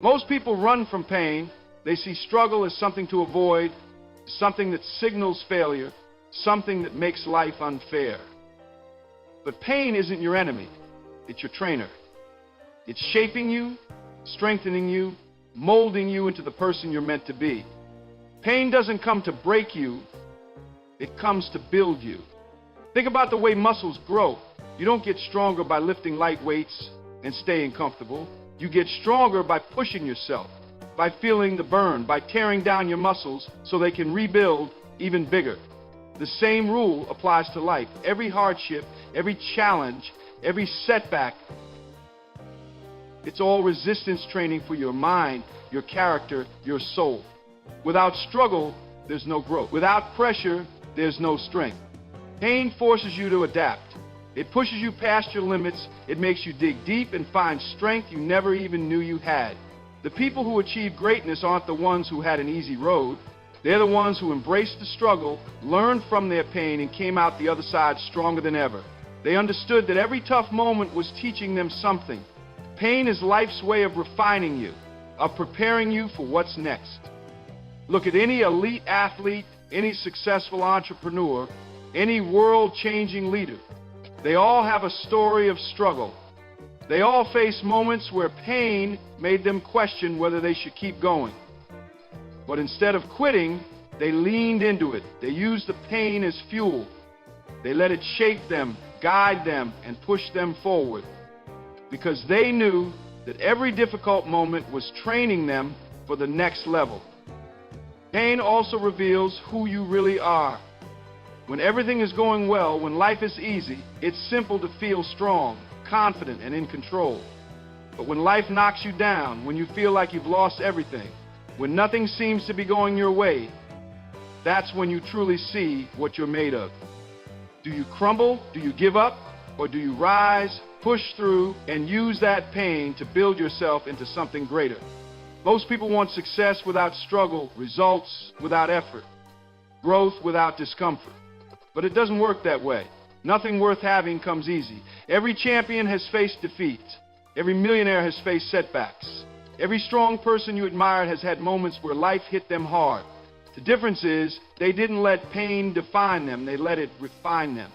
Most people run from pain. They see struggle as something to avoid, something that signals failure, something that makes life unfair. But pain isn't your enemy. It's your trainer. It's shaping you, strengthening you, molding you into the person you're meant to be. Pain doesn't come to break you. It comes to build you. Think about the way muscles grow. You don't get stronger by lifting light weights and staying comfortable. You get stronger by pushing yourself, by feeling the burn, by tearing down your muscles so they can rebuild even bigger. The same rule applies to life. Every hardship, every challenge, every setback, it's all resistance training for your mind, your character, your soul. Without struggle, there's no growth. Without pressure, there's no strength. Pain forces you to adapt. It pushes you past your limits. It makes you dig deep and find strength you never even knew you had. The people who achieve greatness aren't the ones who had an easy road. They're the ones who embraced the struggle, learned from their pain, and came out the other side stronger than ever. They understood that every tough moment was teaching them something. Pain is life's way of refining you, of preparing you for what's next. Look at any elite athlete, any successful entrepreneur, any world-changing leader. They all have a story of struggle. They all face moments where pain made them question whether they should keep going. But instead of quitting, they leaned into it. They used the pain as fuel. They let it shape them, guide them, and push them forward. Because they knew that every difficult moment was training them for the next level. Pain also reveals who you really are. When everything is going well, when life is easy, it's simple to feel strong, confident, and in control. But when life knocks you down, when you feel like you've lost everything, when nothing seems to be going your way, that's when you truly see what you're made of. Do you crumble? Do you give up? Or do you rise, push through, and use that pain to build yourself into something greater? Most people want success without struggle, results without effort, growth without discomfort. But it doesn't work that way. Nothing worth having comes easy. Every champion has faced defeat. Every millionaire has faced setbacks. Every strong person you admired has had moments where life hit them hard. The difference is they didn't let pain define them. They let it refine them.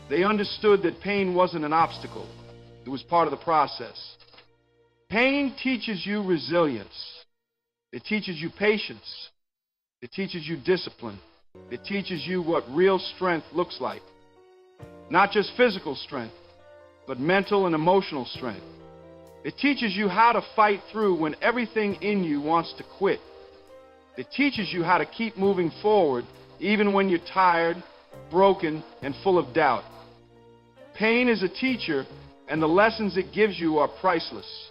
They understood that pain wasn't an obstacle. It was part of the process. Pain teaches you resilience. It teaches you patience. It teaches you discipline. It teaches you what real strength looks like. Not just physical strength, but mental and emotional strength. It teaches you how to fight through when everything in you wants to quit. It teaches you how to keep moving forward even when you're tired, broken, and full of doubt. Pain is a teacher, and the lessons it gives you are priceless.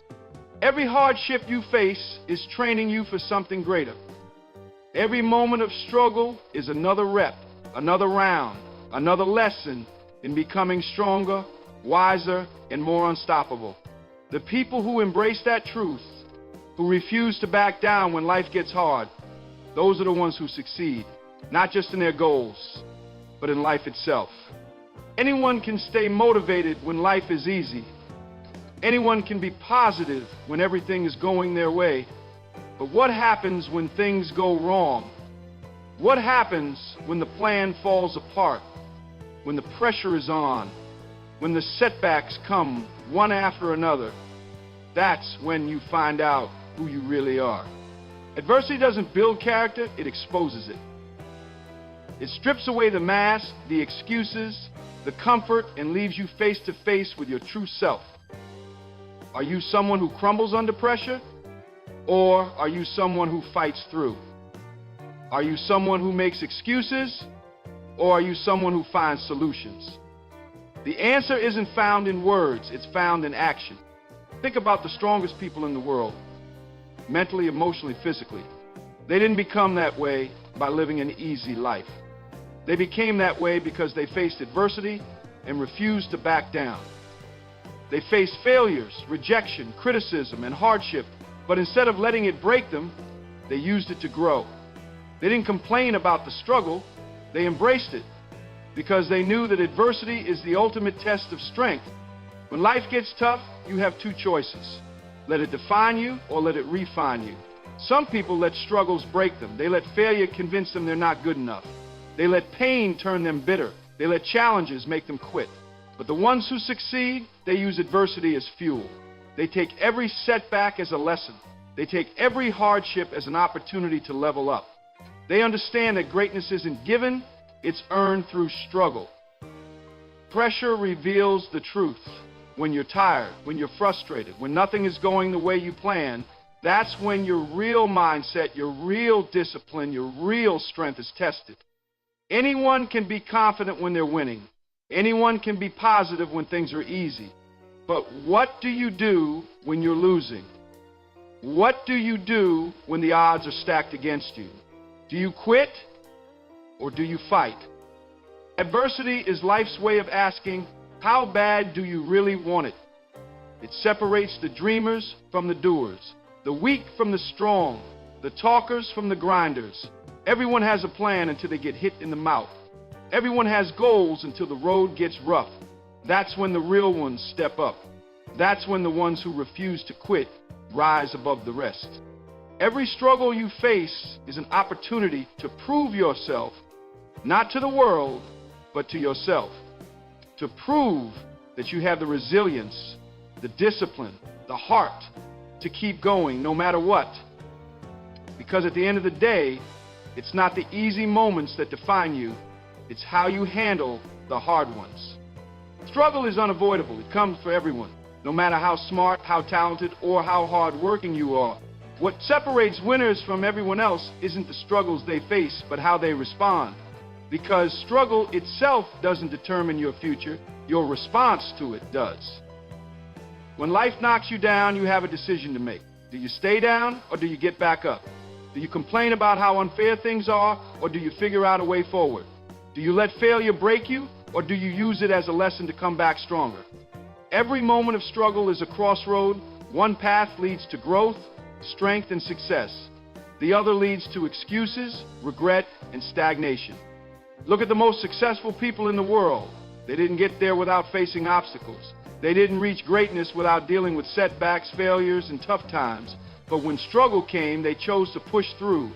Every hardship you face is training you for something greater. Every moment of struggle is another rep, another round, another lesson in becoming stronger, wiser, and more unstoppable. The people who embrace that truth, who refuse to back down when life gets hard, those are the ones who succeed, not just in their goals, but in life itself. Anyone can stay motivated when life is easy. Anyone can be positive when everything is going their way. But what happens when things go wrong? What happens when the plan falls apart? When the pressure is on? When the setbacks come one after another? That's when you find out who you really are. Adversity doesn't build character, it exposes it. It strips away the mask, the excuses, the comfort, and leaves you face to face with your true self. Are you someone who crumbles under pressure? Or are you someone who fights through? Are you someone who makes excuses? Or are you someone who finds solutions? The answer isn't found in words, it's found in action. Think about the strongest people in the world, mentally, emotionally, physically. They didn't become that way by living an easy life. They became that way because they faced adversity and refused to back down. They faced failures, rejection, criticism, and hardship, but instead of letting it break them, they used it to grow. They didn't complain about the struggle, they embraced it, because they knew that adversity is the ultimate test of strength. When life gets tough, you have two choices. Let it define you or let it refine you. Some people let struggles break them. They let failure convince them they're not good enough. They let pain turn them bitter. They let challenges make them quit. But the ones who succeed, they use adversity as fuel. They take every setback as a lesson. They take every hardship as an opportunity to level up. They understand that greatness isn't given, it's earned through struggle. Pressure reveals the truth. When you're tired, when you're frustrated, when nothing is going the way you plan, that's when your real mindset, your real discipline, your real strength is tested. Anyone can be confident when they're winning. Anyone can be positive when things are easy. But what do you do when you're losing? What do you do when the odds are stacked against you? Do you quit or do you fight? Adversity is life's way of asking, how bad do you really want it? It separates the dreamers from the doers, the weak from the strong, the talkers from the grinders. Everyone has a plan until they get hit in the mouth. Everyone has goals until the road gets rough. That's when the real ones step up. That's when the ones who refuse to quit rise above the rest. Every struggle you face is an opportunity to prove yourself, not to the world, but to yourself. To prove that you have the resilience, the discipline, the heart to keep going no matter what. Because at the end of the day, it's not the easy moments that define you, it's how you handle the hard ones. Struggle is unavoidable. It comes for everyone, no matter how smart, how talented, or how hard-working you are. What separates winners from everyone else isn't the struggles they face, but how they respond. Because struggle itself doesn't determine your future, your response to it does. When life knocks you down, you have a decision to make. Do you stay down or do you get back up? Do you complain about how unfair things are or do you figure out a way forward? Do you let failure break you or do you use it as a lesson to come back stronger? Every moment of struggle is a crossroad. One path leads to growth, strength, and success. The other leads to excuses, regret, and stagnation. Look at the most successful people in the world. They didn't get there without facing obstacles. They didn't reach greatness without dealing with setbacks, failures, and tough times. But when struggle came, they chose to push through.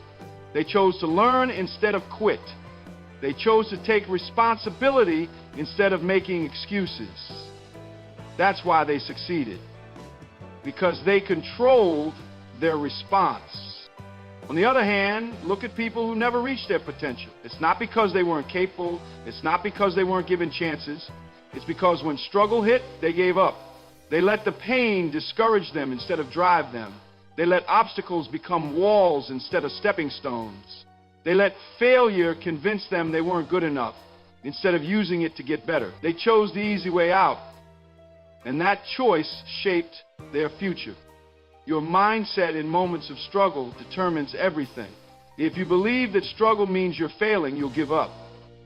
They chose to learn instead of quit. They chose to take responsibility instead of making excuses. That's why they succeeded. Because they controlled their response. On the other hand, look at people who never reached their potential. It's not because they weren't capable. It's not because they weren't given chances. It's because when struggle hit, they gave up. They let the pain discourage them instead of drive them. They let obstacles become walls instead of stepping stones. They let failure convince them they weren't good enough instead of using it to get better. They chose the easy way out. And that choice shaped their future. Your mindset in moments of struggle determines everything. If you believe that struggle means you're failing, you'll give up.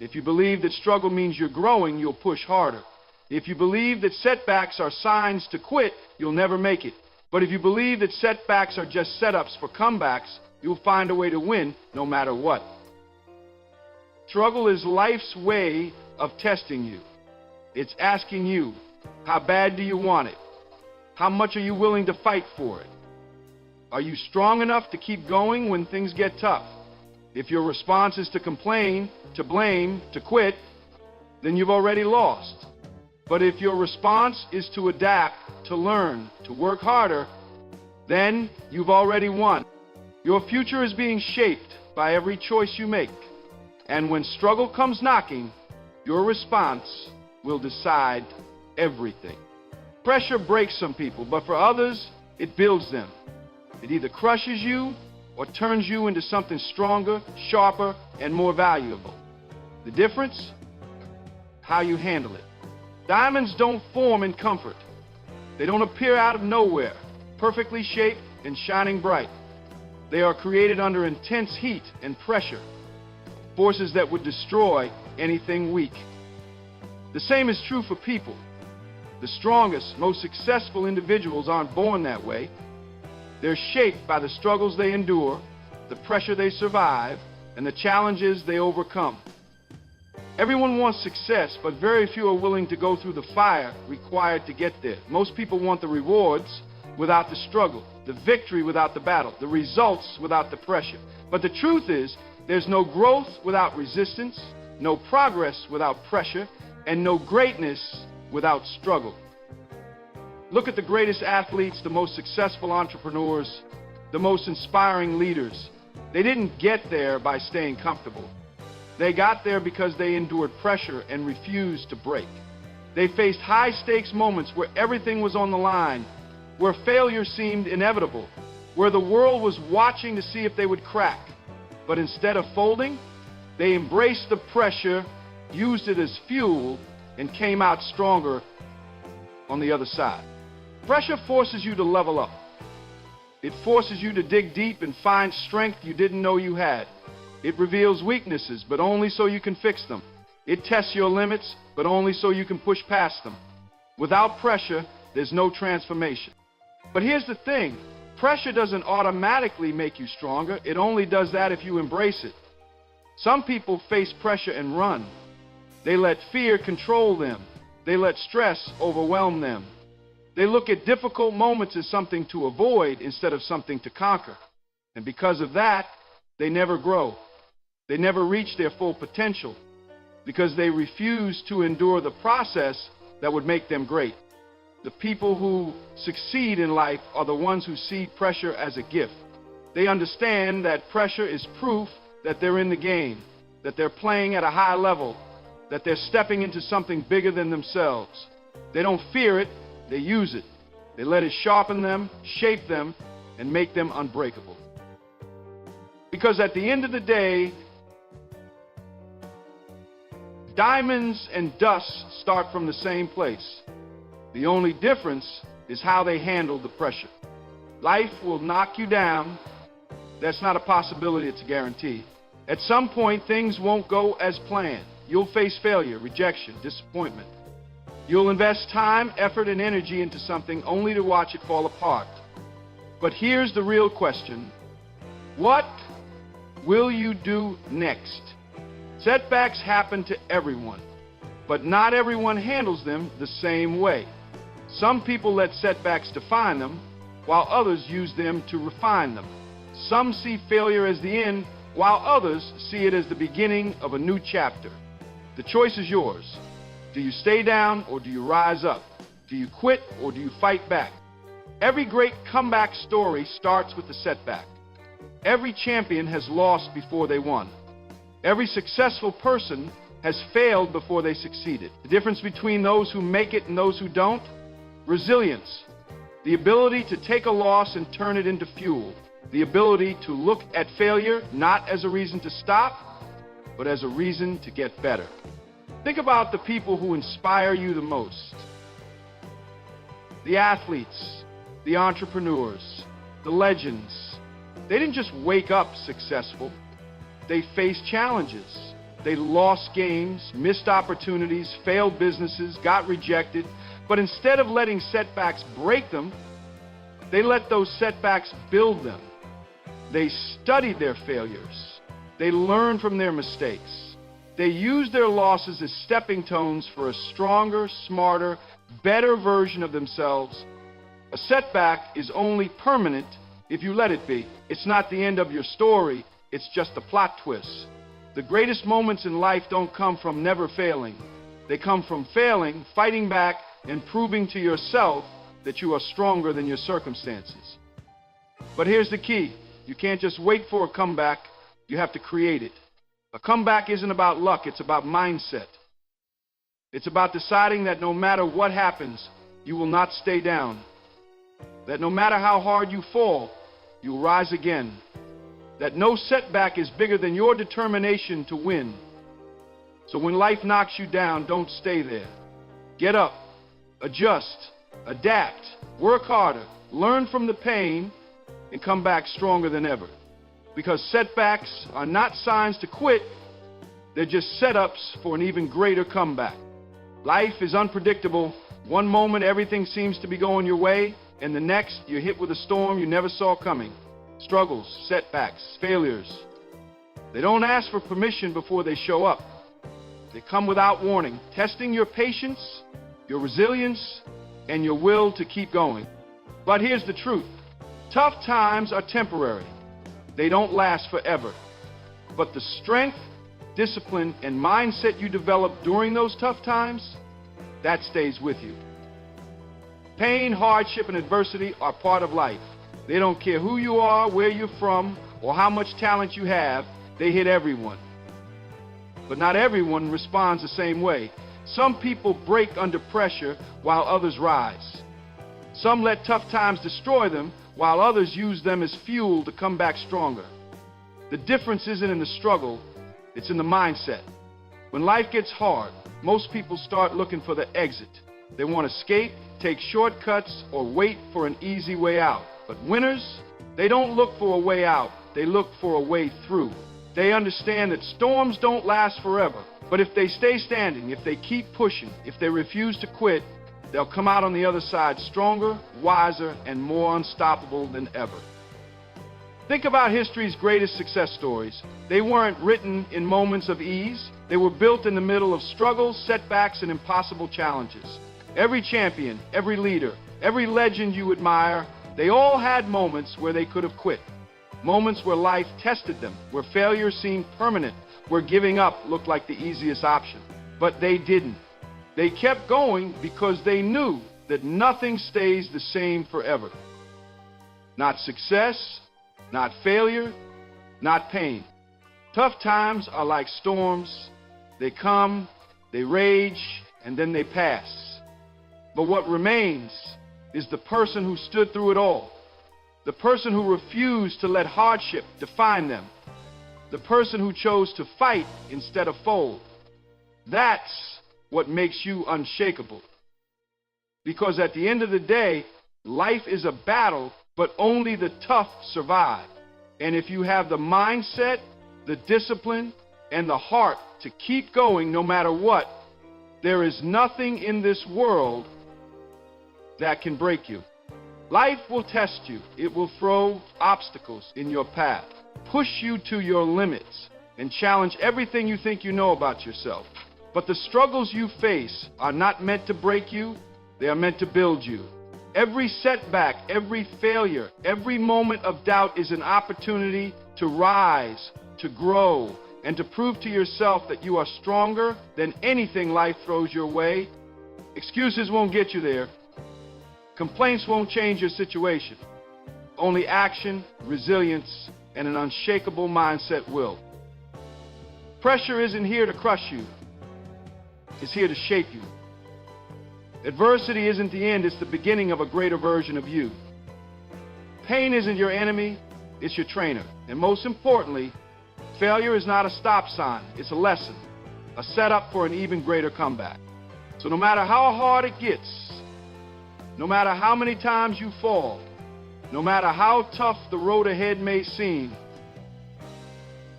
If you believe that struggle means you're growing, you'll push harder. If you believe that setbacks are signs to quit, you'll never make it. But if you believe that setbacks are just setups for comebacks, you'll find a way to win no matter what. Struggle is life's way of testing you. It's asking you, how bad do you want it? How much are you willing to fight for it? Are you strong enough to keep going when things get tough? If your response is to complain, to blame, to quit, then you've already lost. But if your response is to adapt, to learn, to work harder, then you've already won. Your future is being shaped by every choice you make. And when struggle comes knocking, your response will decide everything. Pressure breaks some people, but for others, it builds them. It either crushes you or turns you into something stronger, sharper, and more valuable. The difference? How you handle it. Diamonds don't form in comfort. They don't appear out of nowhere, perfectly shaped and shining bright. They are created under intense heat and pressure, forces that would destroy anything weak. The same is true for people. The strongest, most successful individuals aren't born that way. They're shaped by the struggles they endure, the pressure they survive, and the challenges they overcome. Everyone wants success, but very few are willing to go through the fire required to get there. Most people want the rewards, without the struggle, the victory without the battle, the results without the pressure. But the truth is, there's no growth without resistance, no progress without pressure, and no greatness without struggle. Look at the greatest athletes, the most successful entrepreneurs, the most inspiring leaders. They didn't get there by staying comfortable. They got there because they endured pressure and refused to break. They faced high-stakes moments where everything was on the line, where failure seemed inevitable, where the world was watching to see if they would crack. But instead of folding, they embraced the pressure, used it as fuel, and came out stronger on the other side. Pressure forces you to level up. It forces you to dig deep and find strength you didn't know you had. It reveals weaknesses, but only so you can fix them. It tests your limits, but only so you can push past them. Without pressure, there's no transformation. But here's the thing. Pressure doesn't automatically make you stronger. It only does that if you embrace it. Some people face pressure and run. They let fear control them. They let stress overwhelm them. They look at difficult moments as something to avoid instead of something to conquer. And because of that, they never grow. They never reach their full potential because they refuse to endure the process that would make them great. The people who succeed in life are the ones who see pressure as a gift. They understand that pressure is proof that they're in the game, that they're playing at a high level, that they're stepping into something bigger than themselves. They don't fear it, they use it. They let it sharpen them, shape them, and make them unbreakable. Because at the end of the day, diamonds and dust start from the same place. The only difference is how they handle the pressure. Life will knock you down. That's not a possibility, it's a guarantee. At some point, things won't go as planned. You'll face failure, rejection, disappointment. You'll invest time, effort, and energy into something only to watch it fall apart. But here's the real question. What will you do next? Setbacks happen to everyone, but not everyone handles them the same way. Some people let setbacks define them, while others use them to refine them. Some see failure as the end, while others see it as the beginning of a new chapter. The choice is yours. Do you stay down or do you rise up? Do you quit or do you fight back? Every great comeback story starts with a setback. Every champion has lost before they won. Every successful person has failed before they succeeded. The difference between those who make it and those who don't? Resilience. The ability to take a loss and turn it into fuel. The ability to look at failure not as a reason to stop, but as a reason to get better. Think about the people who inspire you the most. The athletes, the entrepreneurs, the legends. They didn't just wake up successful. They faced challenges. They lost games, missed opportunities, failed businesses, got rejected. But instead of letting setbacks break them, they let those setbacks build them. They studied their failures. They learned from their mistakes. They used their losses as stepping stones for a stronger, smarter, better version of themselves. A setback is only permanent if you let it be. It's not the end of your story, it's just a plot twist. The greatest moments in life don't come from never failing. They come from failing, fighting back, and proving to yourself that you are stronger than your circumstances. But here's the key. You can't just wait for a comeback. You have to create it. A comeback isn't about luck. It's about mindset. It's about deciding that no matter what happens, you will not stay down. That no matter how hard you fall, you'll rise again. That no setback is bigger than your determination to win. So when life knocks you down, don't stay there. Get up, adjust, adapt, work harder, learn from the pain, and come back stronger than ever. Because setbacks are not signs to quit, they're just setups for an even greater comeback. Life is unpredictable. One moment everything seems to be going your way, and the next you're hit with a storm you never saw coming. Struggles, setbacks, failures. They don't ask for permission before they show up. They come without warning, testing your patience, your resilience, and your will to keep going. But here's the truth. Tough times are temporary. They don't last forever. But the strength, discipline, and mindset you develop during those tough times, that stays with you. Pain, hardship, and adversity are part of life. They don't care who you are, where you're from, or how much talent you have. They hit everyone. But not everyone responds the same way. Some people break under pressure while others rise. Some let tough times destroy them while others use them as fuel to come back stronger. The difference isn't in the struggle, it's in the mindset. When life gets hard, most people start looking for the exit. They want to escape, take shortcuts, or wait for an easy way out. But winners, they don't look for a way out, they look for a way through. They understand that storms don't last forever, but if they stay standing, if they keep pushing, if they refuse to quit, they'll come out on the other side stronger, wiser, and more unstoppable than ever. Think about history's greatest success stories. They weren't written in moments of ease. They were built in the middle of struggles, setbacks, and impossible challenges. Every champion, every leader, every legend you admire, they all had moments where they could have quit. Moments where life tested them, where failure seemed permanent, where giving up looked like the easiest option. But they didn't. They kept going because they knew that nothing stays the same forever. Not success, not failure, not pain. Tough times are like storms. They come, they rage, and then they pass. But what remains is the person who stood through it all. The person who refused to let hardship define them. The person who chose to fight instead of fold. That's what makes you unshakable. Because at the end of the day, life is a battle, but only the tough survive. And if you have the mindset, the discipline, and the heart to keep going no matter what, there is nothing in this world that can break you. Life will test you. It will throw obstacles in your path, push you to your limits, and challenge everything you think you know about yourself. But the struggles you face are not meant to break you, they are meant to build you. Every setback, every failure, every moment of doubt is an opportunity to rise, to grow, and to prove to yourself that you are stronger than anything life throws your way. Excuses won't get you there. Complaints won't change your situation. Only action, resilience, and an unshakable mindset will. Pressure isn't here to crush you. It's here to shape you. Adversity isn't the end, it's the beginning of a greater version of you. Pain isn't your enemy, it's your trainer. And most importantly, failure is not a stop sign, it's a lesson, a setup for an even greater comeback. So no matter how hard it gets, no matter how many times you fall, no matter how tough the road ahead may seem,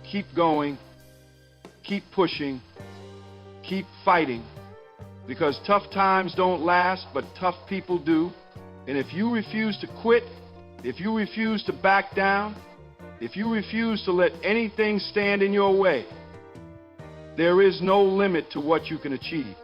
keep going, keep pushing, keep fighting, because tough times don't last, but tough people do. And if you refuse to quit, if you refuse to back down, if you refuse to let anything stand in your way, there is no limit to what you can achieve.